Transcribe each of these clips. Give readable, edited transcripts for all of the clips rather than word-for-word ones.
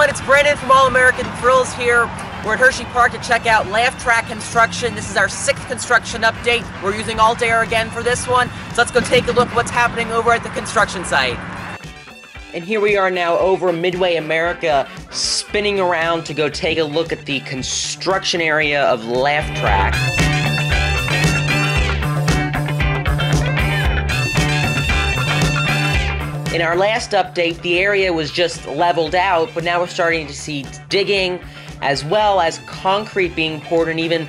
everyone, it's Brandon from All American Thrills here. We're at Hersheypark to check out Laff Trakk construction. This is our 6th construction update. We're using Altair again for this one, so let's go take a look at what's happening over at the construction site. And here we are now over Midway America, spinning around to go take a look at the construction area of Laff Trakk. In our last update, the area was just leveled out, but now we're starting to see digging, as well as concrete being poured, and even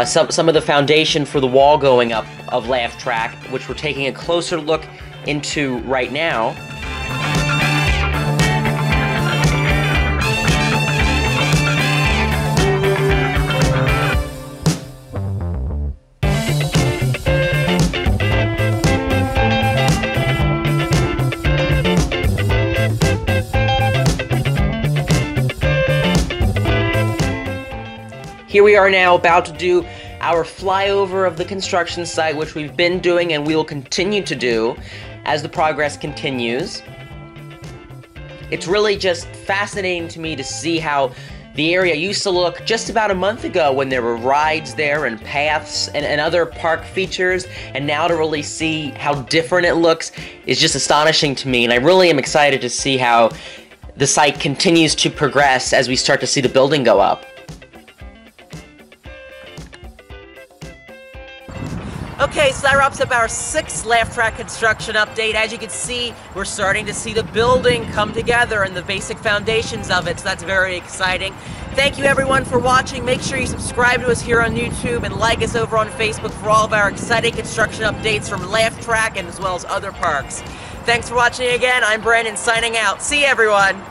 some of the foundation for the wall going up of Laff Trakk, which we're taking a closer look into right now. Here we are now about to do our flyover of the construction site, which we've been doing and we will continue to do as the progress continues. It's really just fascinating to me to see how the area used to look just about a month ago when there were rides there and paths and other park features, and now to really see how different it looks is just astonishing to me, and I really am excited to see how the site continues to progress as we start to see the building go up. Okay, so that wraps up our 6th Laff Trakk construction update. As you can see, we're starting to see the building come together and the basic foundations of it, so that's very exciting. Thank you everyone for watching. Make sure you subscribe to us here on YouTube and like us over on Facebook for all of our exciting construction updates from Laff Trakk and as well as other parks. Thanks for watching again. I'm Brandon signing out. See you everyone!